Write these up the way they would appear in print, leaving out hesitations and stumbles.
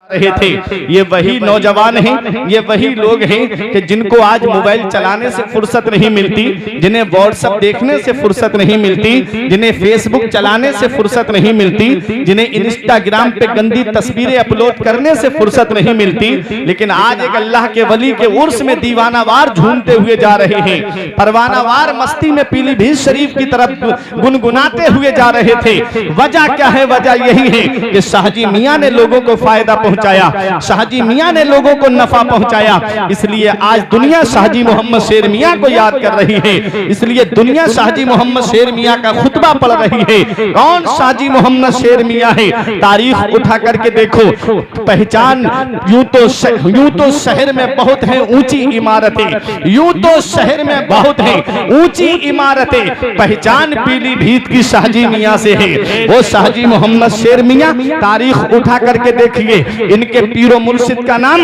रहे थे। ये वही नौजवान हैं, ये वही लोग हैं कि जिनको आज मोबाइल चलाने से फुर्सत नहीं मिलती, जिन्हें व्हाट्सएप देखने से फुर्सत नहीं मिलती, जिन्हें फेसबुक चलाने से फुर्सत नहीं मिलती, जिन्हें इंस्टाग्राम पे गंदी तस्वीरें अपलोड करने से फुर्सत नहीं मिलती, लेकिन आज एक अल्लाह के वली के उर्स में दीवानावार झूमते हुए जा रहे हैं, परवानावार मस्ती में पीलीभीत शरीफ की तरफ गुनगुनाते हुए जा रहे थे। वजह क्या है? वजह यही है कि शाहजी मियां ने लोगों को फायदा पहुंचाया, शाहजी मियां ने लोगों को नफा पहुंचाया। इसलिए आज दुनिया शाहजी मोहम्मद शेर मियां को याद कर रही है, इसलिए दुनिया शाहजी मोहम्मद शेर मियां का खुतबा पढ़ रही है। कौन शाहजी मोहम्मद शेर मियां है? तारीख उठा करके देखो, पहचान यूं तो शहर में बहुत है ऊंची इमारतें, यूं तो शहर में बहुत है ऊंची इमारतें, पहचान पीलीभीत की शाहजी मियां से है, वो शाहजी मोहम्मद शेर मियां। तारीख उठा करके देखिए, इनके पीरो मुर्शिद का नाम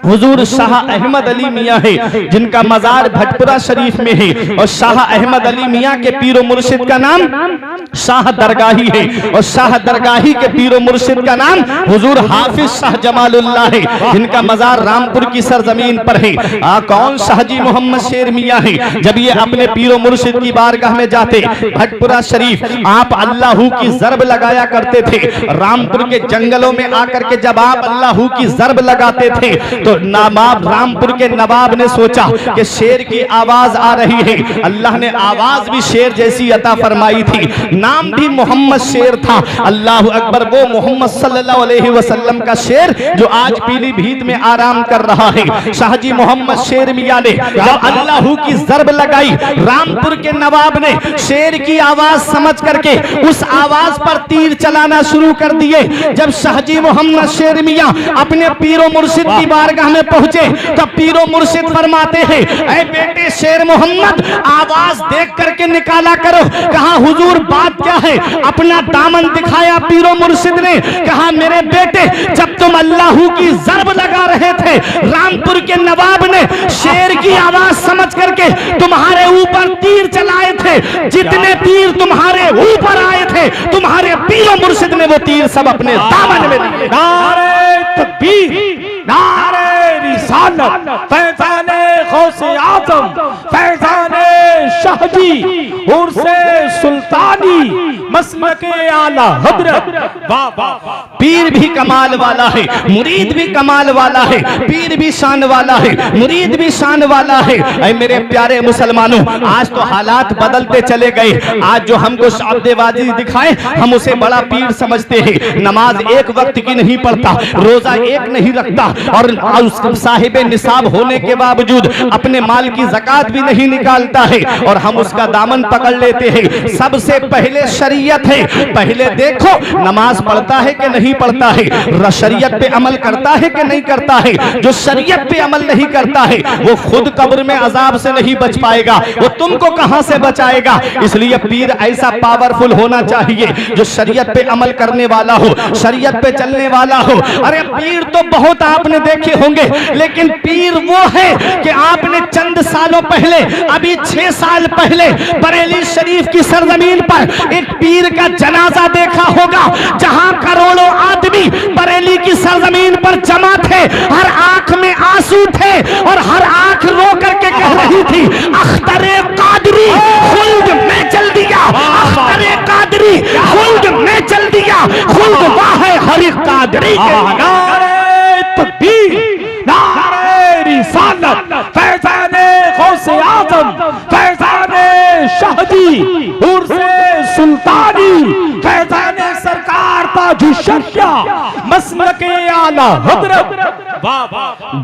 हुजूर शाह अहमद अली मियां है, जिनका मजार भटपुरा शरीफ में है, और शाह अहमद अली मियां के पीरो मुर्शिद का नाम शाह दरगाही है, और शाह दरगाही के पीरो मुर्शिद का नाम हुजूर हाफिज शाह जमालुल्लाह है, जिनका मजार रामपुर की सरजमीन पर है। कौन शाहजी मोहम्मद शेर मियां है? जब ये अपने पीरो मुर्शिद की बारगाह में जाते भटपुरा शरीफ, आप अल्लाहू की ज़रब लगाया करते थे। रामपुर के जंगलों में आकर के जब आप अल्लाहू की ज़रब लगाते थे तो नवाब रामपुर के नवाब ने सोचा कि शेर की आवाज आ रही है। अल्लाह ने आवाज भी शेर जैसी अता फरमाई थी, नाम भी मोहम्मद शेर था। अल्लाहु अकबर, वो मोहम्मद सल्लल्लाहु अलैहि वसल्लम का शेर जो आज पीलीभीत में आराम कर रहा है। शाहजी मोहम्मद शेर मियां ने जब अल्लाहू की ज़रब लगाई, रामपुर के नवाब ने शेर की आवाज समझ करके उस आवाज पर तीर चलाना शुरू कर दिए। जब शाहजी मोहम्मद शेर मियां अपने पीरो मुर्शिद की बारगाह में पहुंचे तो पीरो मुर्शिद फरमाते हैं, ऐ बेटे शेर मोहम्मद, आवाज देख करके निकाला करो। कहा हुजूर बात क्या है? अपना दामन दिखाया पीरो मुर्शिद ने, कहा मेरे बेटे, जब तुम अल्लाहू की ज़रब लगा रहे थे, रामपुर के नवाब ने शेर की आवाज समझ करके तुम्हारे ऊपर तीर चलाए थे। जितने तीर तुम्हारे ऊपर आए थे, तुम्हारे पीरो मुर्शिद ने वो तीर सब अपने दामन में लिए। नारे तकबीर, नारे रिसालत, फैज़ाने गौसे आज़म, फैज़ाने शाहजी उर्से सुल्तानी, मसलके आला हज़रत। वाह वाह, पीर भी कमाल वाला है, मुरीद भी कमाल वाला है, पीर भी शान वाला है, मुरीद भी शान वाला है। ऐ मेरे प्यारे मुसलमानों, आज तो हालात बदलते चले गए। आज जो हमको शाब्देबाजी दिखाए, हम उसे बड़ा पीर समझते हैं। नमाज एक वक्त की नहीं पढ़ता, रोजा एक नहीं रखता, और साहिब निसाब होने के बावजूद अपने माल की ज़कात भी नहीं निकालता है, और हम उसका दामन पकड़ लेते हैं। सबसे पहले शरीयत है, पहले देखो नमाज पढ़ता है कि नहीं पढ़ता है, शरीयत पे अमल करता है कि नहीं करता है। जो शरीयत पे अमल नहीं करता है वो खुद कब्र में अजाब से नहीं बच पाएगा, वो तुमको कहां से बचाएगा। इसलिए पीर ऐसा पावरफुल होना चाहिए जो शरीयत पे अमल करने वाला हो, शरीयत पे चलने वाला हो। अरे पीर तो बहुत आपने देखे होंगे, लेकिन पीर वो है कि आपने चंद सालों पहले, अभी 6 साल पहले बरेली शरीफ की सरजमीन पर एक पीर का जनाजा देखा होगा, जहां करोड़ों आदमी बरेली की सरजमीन पर जमा थे, हर आंख में आंसू थे और हर आंख रो करके कह रही थी, अख्तरे कादरी खुल्द में चल दिया, अख्तरे कादरी खुल्द में चल दिया, खुल्द वाह हरि कादरी। नारे तकबीर, नारे रिसालत, फैज़ाने गौसे आज़म, फैज़ाने शाहजी उर्से सुल्तानी, फैज़ाने सरकार ताजुश्शरिया, मसलके आला हज़रत।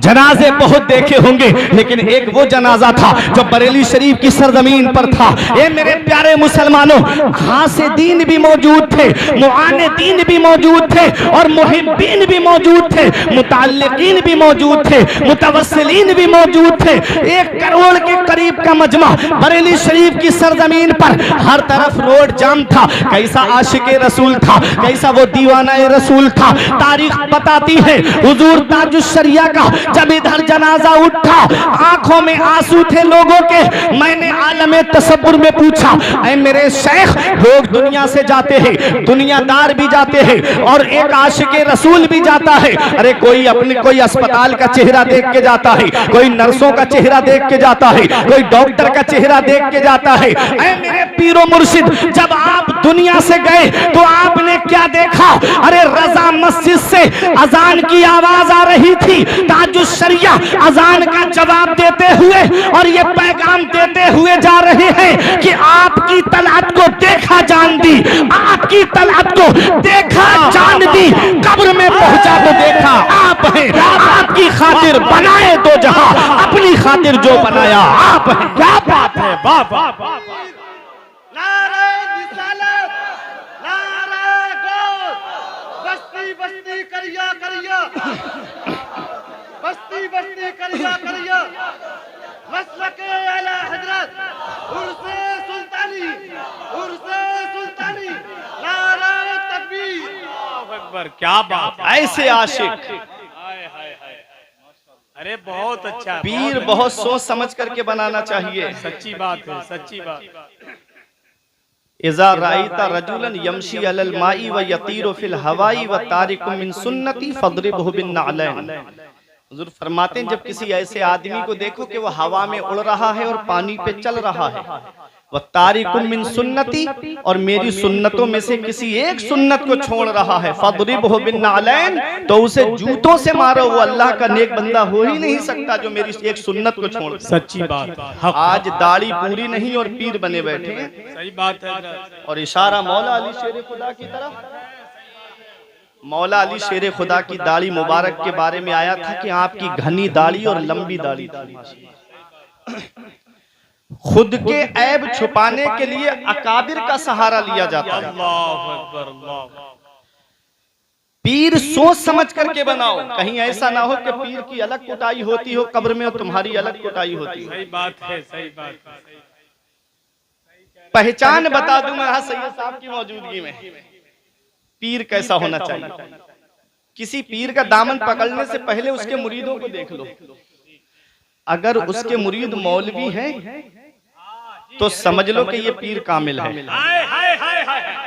जनाजे बहुत देखे होंगे, लेकिन एक वो जनाजा था जो बरेली शरीफ की सरजमीन पर था। ये मेरे प्यारे मुसलमानों, हासे दीन भी मौजूद थे, मुआने दीन भी मौजूद थे, और मुहिब्बीन भी मौजूद थे, मुताल्लिकीन भी मौजूद थे, मुतवस्सिलीन भी मौजूद थे। 1 करोड़ के करीब का मजमा बरेली शरीफ की सरजमीन पर, हर तरफ रोड जाम था। कैसा आशिके रसूल था, कैसा वो दीवाना रसूल था। तारीख बताती है, हुजूर ताजुश शरिया का जब इधर जनाजा उठा, आंखों में आंसू थे लोगों के। मैंने आलमे तसव्वुर में पूछा, ऐ मेरे शेख, लोग दुनिया से जाते हैं, दुनियादार भी जाते हैं और एक आशिके रसूल भी जाता है। अरे कोई अस्पताल का चेहरा देख के जाता है, कोई नर्सों का चेहरा देख के जाता है, कोई डॉक्टर का चेहरा देख के जाता है। ऐ मेरे पीरो मुर्शिद, जब आप दुनिया से गए तो आपने क्या देखा? अरे रजा मस्जिद से अजान की आवाज आ रही थी, ताजुश शरिया अजान का जवाब देते हुए और ये पैगाम देते हुए जा रहे हैं कि आपकी तलअत को देखा जान दी, आपकी तलअत को देखा जान दी, कब्र में पहुंचा तो देखा आप हैं, आपकी खातिर बनाए दो जहां, अपनी खातिर जो बनाया आप हैं। क्या बात है, वाह वाह वाह। नारे रिसालत, नारे गौस, बस्ती बस्ती करिया करिया, बस्ती बस्ती करिया करिया, मसलके आला हजरत, उर्से सुल्तानी, उर्से सुल्तानी, नारे तकबीर। अल्लाहु अकबर, क्या बात है। ऐसे आशिक, अरे बहुत अच्छा, पीर बहुत सोच समझ करके बनाना चाहिए। सच्ची बात है, सच्ची बात। इज़ा राइता रजुलन यमशी अलल माई व यतीरु फिल हवाई व तारिकुम मिन सुन्नती फद्रिबहु बिन नालैन। हुजूर फरमाते हैं, जब किसी ऐसे आदमी को देखो कि वो हवा में उड़ रहा है और पानी पे चल रहा है, वह तारिकुम मिन सुन्नती, और मेरी सुन्नतों में से किसी एक सुन्नत को छोड़ रहा है, फद्रिबहु बिन नालैन, तो उसे जूतों से मारो। वो अल्लाह का नेक बंदा हो ही नहीं सकता जो मेरी एक सुन्नत को छोड़। सच्ची बात। आज दाढ़ी पूरी नहीं और पीर बने बैठे हैं। सही बात है। और इशारा मौला अली शेर खुदा की तरफ, मौला अली शेर खुदा की दाढ़ी मुबारक के बारे में आया था कि आपकी घनी दाढ़ी और लंबी दाढ़ी थी। खुद के ऐब छुपाने के लिए अकाबिर का सहारा लिया जाता है। अल्लाहु अकबर, अल्लाह। पीर सोच समझ करके बनाओ, कहीं ऐसा ना हो कि पीर की अलग कुटाई होती हो कब्र में और तुम्हारी अलग कुटाई होती हो। सही बात है, सही बात है। पहचान बता दूं मैं यहाँ सैयद साहब की मौजूदगी में, पीर कैसा होना चाहिए। किसी पीर का दामन पकड़ने से पहले उसके मुरीदों को देख लो। अगर उसके मुरीद मौलवी हैं तो समझ लो कि ये पीर कामिल है,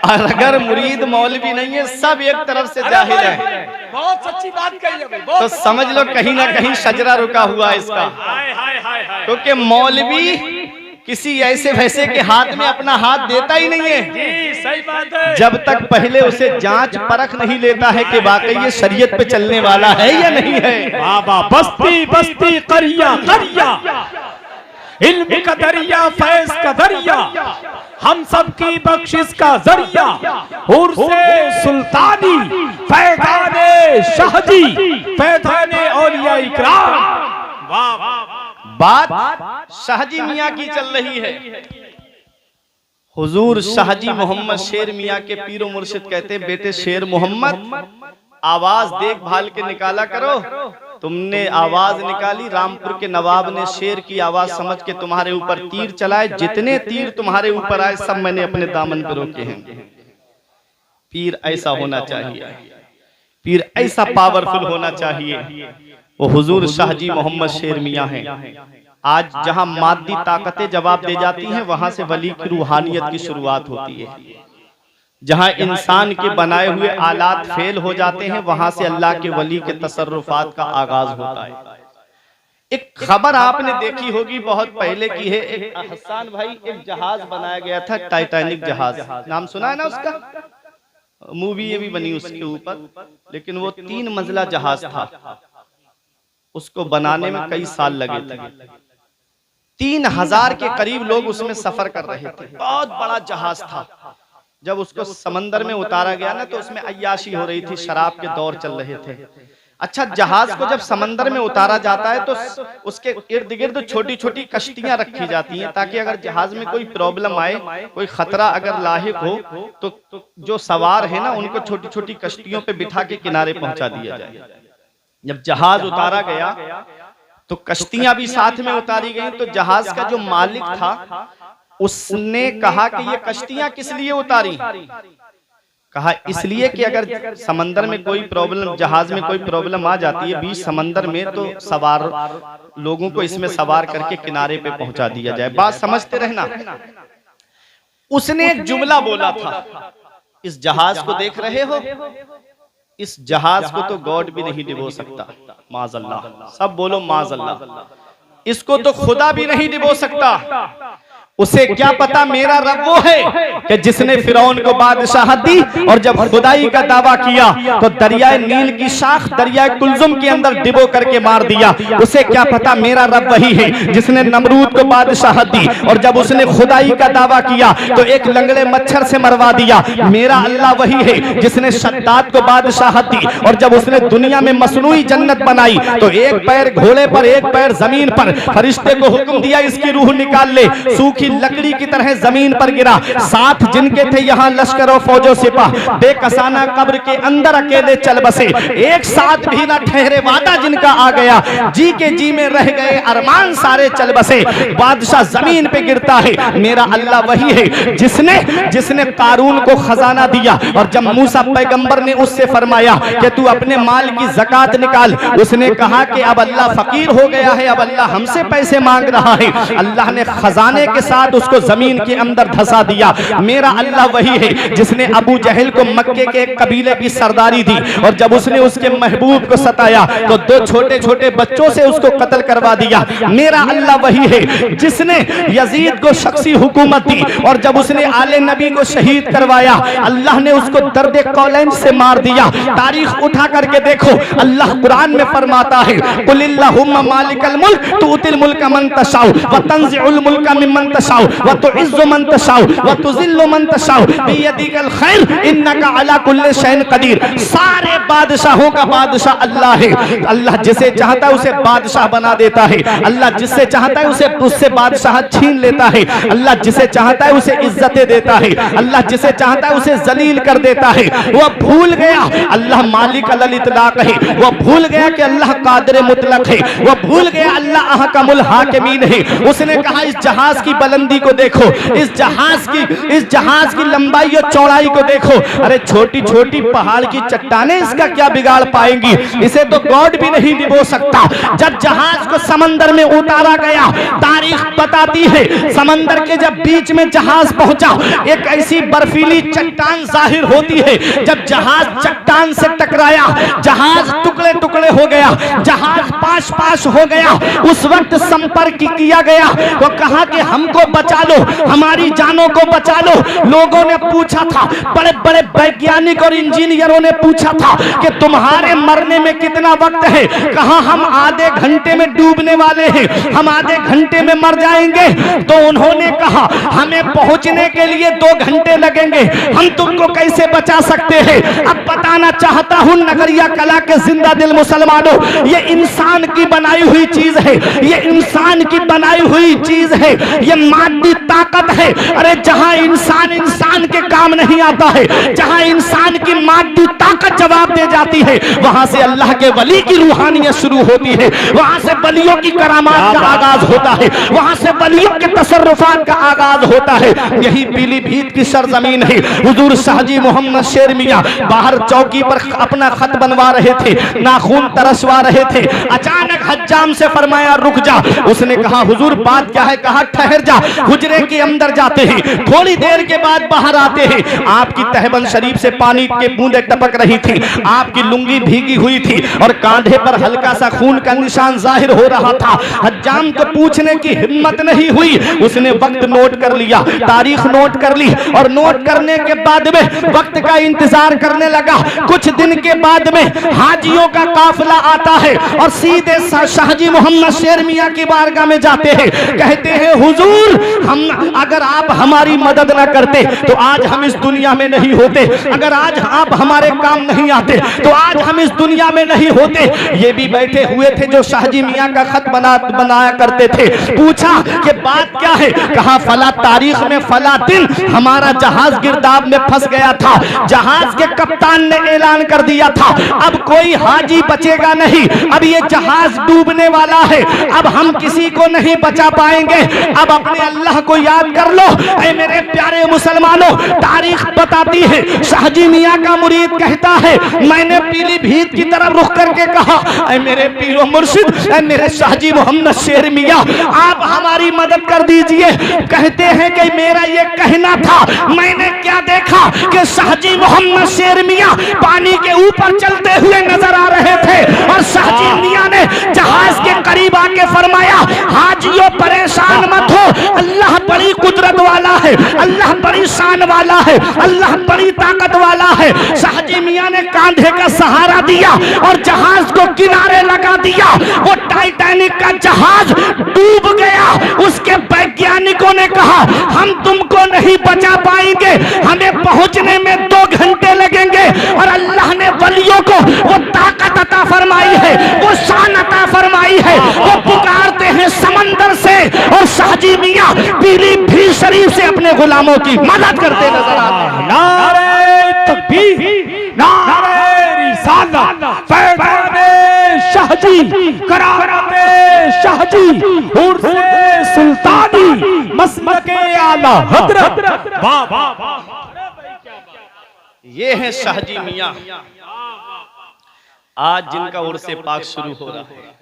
और अगर मुरीद मौलवी नहीं है, सब एक तरफ से जाहिल है, बहुत सच्ची बात कही है भाई, तो समझ लो कहीं ना कहीं शजरा रुका हुआ है इसका। क्योंकि मौलवी किसी ऐसे वैसे के हाथ में अपना हाथ देता ही नहीं है। जी, सही बात है। जब तक पहले उसे जांच परख नहीं लेता है कि वाकई ये शरीयत पे चलने वाला है या नहीं है। बाबा बस्ती बस्ती करिया करिया, इल्म का दरिया, फैज का दरिया, हम सब की बख्शिश का जरिया, उर्से सुल्तानी, फैज़ाने शाहजी, फैज़ाने औलिया इकराम। वाह वाह। बात शाहजी मियाँ की चल रही है। हुजूर शाहजी मोहम्मद शेर मियाँ के पीरो मुर्शिद कहते हैं, बेटे शेर मोहम्मद, आवाज देखभाल के निकाला करो। तुमने आवाज निकाली, रामपुर के नवाब ने शेर की आवाज समझ के तुम्हारे ऊपर तीर चलाए। जितने तीर तुम्हारे ऊपर आए सब मैंने अपने दामन पे रोके हैं। पीर ऐसा होना चाहिए, पीर ऐसा पावरफुल होना चाहिए। वो हुजूर शाहजी मोहम्मद शेर मियाँ हैं। आज जहां मादी ताकतें जवाब दे जाती हैं, वहां से वली की रूहानियत की शुरुआत होती है। जहां इंसान के बनाए हुए आलात फेल हो जाते हैं, वहां से अल्लाह के वली के तसर्रुफात का आगाज होता है। एक खबर आपने देखी होगी, बहुत पहले की है। एक हसन भाई, एक जहाज बनाया गया था, टाइटैनिक जहाज, नाम सुना है ना उसका? मूवी ये भी बनी उसके ऊपर, लेकिन वो 3 मंजिला जहाज था। उसको बनाने में कई साल लगे थे। 3000 के करीब लोग उसमें सफर कर रहे थे। बहुत बड़ा जहाज था। जब उसको समंदर में उतारा गया ना, तो उसमें अय्याशी हो रही थी, शराब के दौर चल रहे थे। अच्छा, जहाज को जब समंदर में उतारा जाता है तो उसके इर्द गिर्द छोटी छोटी कश्तियां रखी जाती हैं, ताकि अगर जहाज में कोई प्रॉब्लम आए, कोई खतरा अगर लाहिक हो, तो जो सवार है ना, उनको छोटी छोटी कश्तियों पे बिठा के किनारे पहुंचा दिया जाए। जब जहाज उतारा गया तो कश्तियां भी साथ में उतारी गई। तो जहाज का जो मालिक था, उसने कहा कि ये कश्तियां किस लिए उतारी? कहा इसलिए कि अगर समंदर में कोई प्रॉब्लम, जहाज में कोई प्रॉब्लम आ जाती है बीच समंदर में, तो सवार लोगों को इसमें सवार करके किनारे पे पहुंचा दिया जाए। बात समझते रहना। उसने एक जुमला बोला था, इस जहाज को देख रहे हो, इस जहाज को तो गॉड भी नहीं डिबो सकता, माज़अल्लाह। सब बोलो माज़अल्लाह। इसको तो खुदा भी नहीं डिबो सकता। उसे क्या पता मेरा रब वो है कि जिसने फिरौन को बादशाहत दी और जब खुदाई का दावा किया तो दरियाए नील की शाख दरियाए कुलजुम के अंदर डिबो करके मार दिया। उसे क्या पता मेरा रब वही है जिसने नमरूद को बादशाहत दी और जब उसने खुदाई का दावा किया तो एक लंगड़े मच्छर से मरवा दिया। मेरा अल्लाह वही है जिसने शद्दाद को बादशाहत दी और जब उसने दुनिया में मसनूई जन्नत बनाई तो एक पैर घोड़े पर एक पैर जमीन पर, फरिश्ते को हुक्म दिया इसकी रूह निकाल ले, सूखी लकड़ी की तरह जमीन पर गिरा। साथ जिनके थे यहाँ लश्कर और फौजो सिपाह बेकसाना कब्र के अंदर अकेले चल बसे, एक साथ भी ना ठहरे, वादा जिनका आ गया, जी के जी में रह गए अरमान सारे चल बसे। बादशाह जमीन पे गिरता है। मेरा अल्लाह वही है जिसने कारून को खजाना दिया और जब मूसा पैगंबर ने उससे फरमाया कि तू अपने माल की ज़कात निकाल, उसने कहा कि अब अल्लाह फकीर हो गया है, अब अल्लाह हमसे पैसे मांग रहा है। अल्लाह ने खजाने के साथ उसको जमीन के अंदर धंसा दिया। मेरा अल्लाह वही है जिसने अबू जहल को मक्के के एक कबीले की सरदारी दी और जब उसने उसके महबूब को सताया तो दो छोटे छोटे बच्चों से उसको कत्ल करवा दिया। मेरा अल्लाह वही है जिसने यजीद को शख्सी हुकूमत दी और जब उसने आले नबी को शहीद करवाया अल्लाह ने उसको दर्द कौलैन से मार दिया। तारीख उठा करके देखो, अल्लाह कुरान में फरमाता है कुलिल्लाहुम्मा मालिकल मुल्क तुतिल मुल्का मन तशाउ व तंजिउल मुल्का मिम्मन तशाउ व तुइज्जु मन तशाउ व तुजिल्लु मन तशाउ बियदिकल खैर इन्नका अला कुल्लि शैइन कदीर। सारे बादशाहों का बादशाह अल्लाह है। अल्लाह जिसे चाहता है उसे बादशाह बना देता है, अल्लाह जिससे चाहता है उससे बादशाह छीन लेता है, अल्लाह जिसे चाहता है उसे इज्जतें देता है, अल्लाह जिसे चाहता है उसे जलील कर देता है। वह भूल गया अल्लाह मालिक अल इतलाक है, वह भूल गया कि अल्लाह कादिर मुतलक है, वह भूल गया अल्लाह अहकमुल हाकिमीन है। उसने कहा इस जहाज की बुलंदी को देखो, इस जहाज की लंबाई और चौड़ाई को देखो, अरे छोटी छोटी पहाड़ की चट्टानें इसका क्या बिगाड़ पाएंगी, इसे तो गॉड भी नहीं डिबो सकता। जब जहाज को समंदर में उतारा गया, तारीख बताती है समंदर के जब बीच में जहाज पहुंचा एक ऐसी बर्फीली चट्टान जाहिर होती है। जब जहाज चट्टान से टकराया जहाज टुकड़े टुकड़े हो गया, जहाज पाश पाश हो गया। उस वक्त संपर्क किया गया, वो कहा कि हमको बचा लो, हमारी जानों को बचा लो। लोगों ने पूछा था, बड़े बड़े वैज्ञानिक और इंजीनियरों ने पूछा था कि तुम्हारे मरने में कितना वक्त है, कहा हम आधे घंटे में डूबने वाले हैं, हम आधे घंटे में मर जाएंगे। तो उन्होंने कहा हमें पहुंचने के लिए 2 घंटे लगेंगे, हम तुमको कैसे बचा सकते हैं। अब बताना चाहता हूं नगरिया कला के जिंदा दिल मुसलमानों, ये इंसान की बनाई हुई चीज है, ये इंसान की बनाई हुई चीज है, ये मादी ताकत है। अरे जहां इंसान के काम नहीं आता है, जहां इंसान की मादी ताकत जवाब दे जाती है, वहां से अल्लाह के वली की रूहानियत शुरू होती है, वहां से वलियों की करामात का आगाज होता है, वहां से वलियों के तसर्रुफात का आगाज होता है। यही पीलीभीत की सरजमीन है। हुजूर शाहजी मोहम्मद शेर मियां बाहर चौकी पर अपना खत बनवा रहे थे, नाखून तरसवा रहे थे। अचानक हज्जाम से फरमाया रुक जा। उसने कहा हुजूर बात क्या है, कहा ठहर जा। हुजरे के अंदर जाते हैं, थोड़ी देर के बाद बाहर आते हैं। आपकी तहबंद शरीफ से पानी के बूंदे टपक रही थी, आपकी लुंगी भीगी हुई थी और कांधे पर हल्का सा खून का निशान जाहिर हो रहा था। हज्जाम को पूछने की हिम्मत नहीं हुई, उसने वक्त नोट कर लिया, तारीख नोट कर ली और नोट करने के बाद में वक्त का इंतजार करने लगा। कुछ दिन के बाद में हाजियों का काफिला आता है और सीधे शाहजी मोहम्मद शेर मियां की बारगाह में जाते हैं। कहते हैं हुजूर हम अगर आप हमारी मदद न करते तो आज हम इस दुनिया में नहीं होते, अगर आज आप हमारे काम नहीं आते तो आज हम इस दुनिया में नहीं होते। ये भी बैठे हुए थे जो शाहजी मियां का खत बनाया करते थे। पूछा कि बात क्या है, कहा फला तारीख में फला दिन हमारा जहाज गिरदाब में फंस गया था, जहाज के कप्तान ने ऐलान कर दिया था अब कोई हाजी बचेगा नहीं, अब ये जहाज डूबने वाला है, अब हम किसी को नहीं बचा पाएंगे, अब अपने अपने अल्लाह को याद कर लो। ऐ मेरे प्यारे मुसलमानों, तारीख बताती है, शाहजी मियाँ का मुरीद कहता है, मैंने पीलीभीत की तरफ रुख करके कहा, ऐ मेरे पीरो मुर्शिद, ऐ मेरे शाहजी मोहम्मद शेर मियाँ, आप हमारी मदद कर दीजिए। कहते हैं कि मेरा ये कहना था, मैंने क्या देखा कि शाहजी मोहम्मद शेर मियाँ पानी के ऊपर चलते हुए नजर आ रहे थे और शाहजी मियाँ ने जहाज के करीब आके फरमाया, हाजियों परेशान मत हो, अल्लाह बड़ी कुदरत वाला है, अल्लाह बड़ी शान वाला है, अल्लाह बड़ी ताकत वाला है। शाहजी मियाँ ने कांधे का सहारा दिया और जहाज को किनारे लगा दिया। वो टाइटैनिक का जहाज डूब गया। उसके वैज्ञानिकों ने कहा, हम तुमको नहीं बचा पाएंगे, हमें पहुंचने में 2 घंटे लगेंगे। और अल्लाह ने वलियों को वो ताकत अता फरमाई है, वो शान अता फरमाई है। वो पुकारते हैं समंदर से और शाहजी मियाँ पीलीभीत शरीफ से अपने गुलामों की मदद करते नजर आते हैं। नारे तकबीर, नारे रिसालत, फैज़ाने शाहजी, करामते शाहजी, उर्से सुल्तानी, मसलके आला हजरत। वाह वाह वाह, ये है शाहजी मियाँ, आज जिनका उर्से पाक शुरू हो रहा है।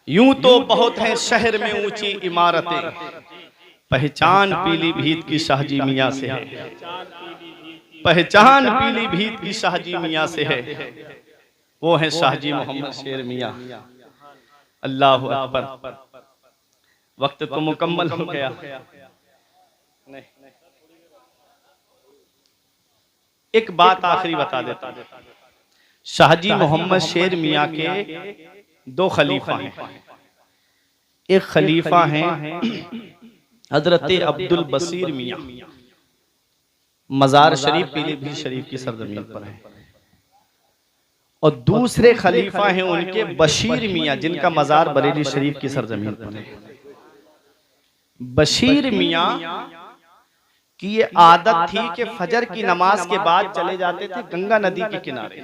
यूं तो बहुत हैं शहर में ऊंची इमारतें, पहचान पीलीभीत की शाहजी मियाँ से है, पहचान पीलीभीत की शाहजी मियाँ से है। वो है शाहजी मोहम्मद शेर मियाँ। अल्लाह अकबर। वक्त तो मुकम्मल हो गया। एक बात आखिरी बता देता, शाहजी मोहम्मद शेर मियाँ के 2 खलीफा हैं। एक खलीफा हैं हजरत अब्दुल बसीर मियाँ, मजार शरीफ पीलीभीत शरीफ की सरजमीन पर है। और दूसरे खलीफा हैं उनके बशीर मियाँ, जिनका मजार बरेली शरीफ की सरजमीन पर है। बशीर मियाँ की ये आदत थी कि फजर की नमाज के बाद चले जाते थे गंगा नदी के किनारे,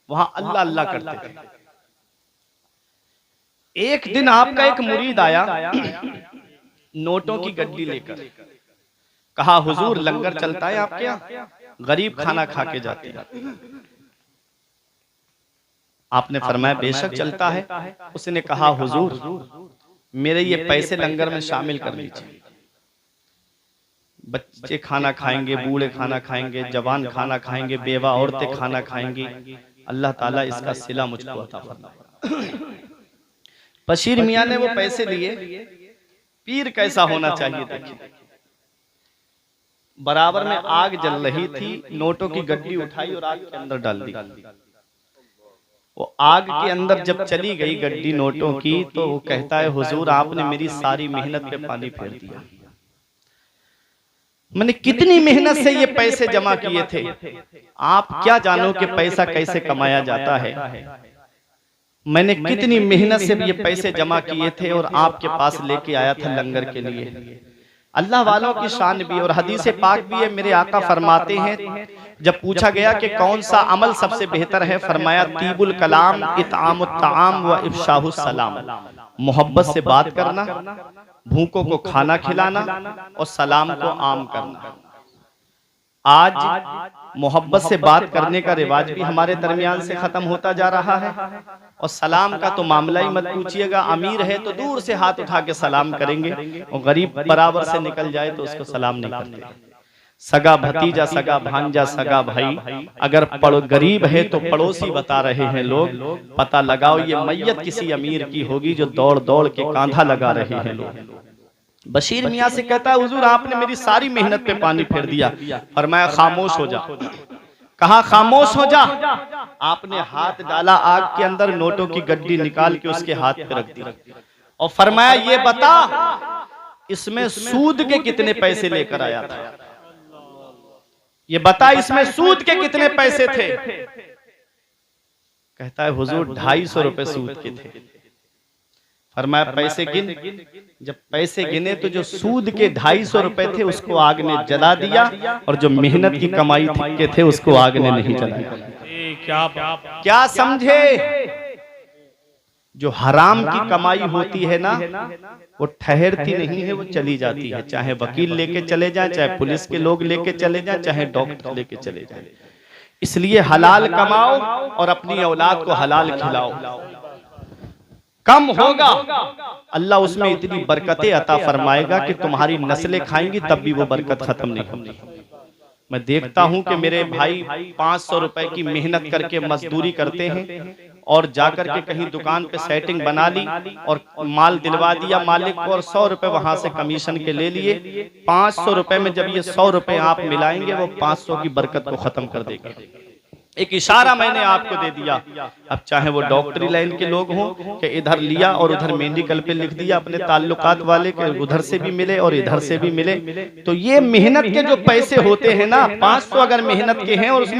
वहां अल्लाह अल्लाह करते थे। एक दिन आपका एक मुरीद आया नोटों की गड्डी लेकर, कहा, हुजूर लंगर चलता है आपके यहाँ, गरीब खाना खा के जाते हैं। आपने फरमाया बेशक चलता है। उसने कहा, हुजूर मेरे ये पैसे लंगर में शामिल कर लीजिए, बच्चे खाना खाएंगे, बूढ़े खाना खाएंगे, जवान खाना खाएंगे, बेवा औरतें खाना खाएंगी, अल्लाह ताला इसका सिला मुझको अता फरमाए। बशीर मियाँ ने वो पैसे लिए। पीर कैसा होना चाहिए देखिए, बराबर में आग जल रही थी, नोटों की गड्डी उठाई और आग के अंदर डाल दी। वो आग के अंदर जब चली गई गड्डी नोटों की, तो वो कहता है, हुजूर आपने मेरी सारी मेहनत पे पानी फेर दिया। मैंने कितनी मेहनत से ये पैसे जमा किए थे, आप क्या जानो कि पैसा कैसे कमाया जाता है। मैंने कितनी मेहनत से ये पैसे जमा किए थे और आपके पास लेके आया था लंगर के लिए। अल्लाह वालों की शान भी और हदीस पाक भी है। मेरे आका फरमाते हैं, जब पूछा गया कि कौन सा अमल सबसे बेहतर है, फरमाया तीबुल कलाम, इतआमुत ताआम व इफ्शाहुस सलाम। मोहब्बत से बात करना, भूखों को खाना खिलाना और सलाम को आम करना। आज मोहब्बत से बात करने का रिवाज भी हमारे दरमियान से खत्म होता जा रहा है। और सलाम का तो मामला ही मत पूछिएगा, अमीर है तो दूर से हाथ उठा के सलाम करेंगे और गरीब बराबर से निकल जाए तो उसको सलाम नहीं करते। सगा भतीजा, सगा भांजा, सगा भाई, अगर गरीब है तो पड़ोसी बता रहे हैं लोग। पता लगाओ ये मैयत किसी अमीर की होगी जो दौड़ दौड़ के कांधा लगा रहे हैं लोग। बशीर मियाँ से कहता है, हुजूर आपने मेरी सारी मेहनत पे पानी फेर दिया। फरमाया खामोश हो जा। कहा खामोश हो जा। आपने हाथ डाला आग के अंदर, नोटों की गड्डी निकाल के उसके हाथ पे रख दी और फरमाया, ये बता इसमें सूद के कितने पैसे लेकर आया था, ये बता इसमें सूद के कितने पैसे थे। कहता है, हुजूर 250 रुपए सूद के थे। फरमाया पैसे गिन। जब पैसे गिने तो जो सूद के 250 रुपए थे उसको आग ने जला दिया और जो मेहनत की कमाई के थे उसको आग ने नहीं जलाया। क्या समझे? जो हराम की कमाई होती है ना, वो ठहरती नहीं है, वो चली जाती है। चाहे वकील लेके चले जाएं, चाहे पुलिस के लोग लेके चले जाएं, चाहे डॉक्टर लेके चले जाएं। इसलिए हलाल कमाओ और अपनी औलाद को हलाल खिलाओ। कम होगा, अल्लाह उसमें इतनी बरकतें अता फरमाएगा कि तुम्हारी नस्लें खाएंगी तब भी वो बरकत खत्म नहीं होगी। मैं देखता हूं कि मेरे भाई 500 रुपए की मेहनत करके मजदूरी करते हैं और जाकर के कहीं दुकान पे सेटिंग बना ली और माल दिलवा दिया मालिक को, और 100 रुपए वहां से कमीशन के ले लिए। 500 रुपए में जब ये 100 रुपए आप मिलाएंगे, वो 500 की बरकत को खत्म कर देगा। एक इशारा मैंने आपको दे दिया। अब चाहे वो डॉक्टरी लाइन के लोग हों कि इधर लिया और उधर मेडिकल पे लिख दिया, अपने ताल्लुकात वाले के उधर से भी मिले और इधर से भी मिले। तो ये मेहनत के जो पैसे होते हैं ना, 500 अगर मेहनत के हैं और उसमें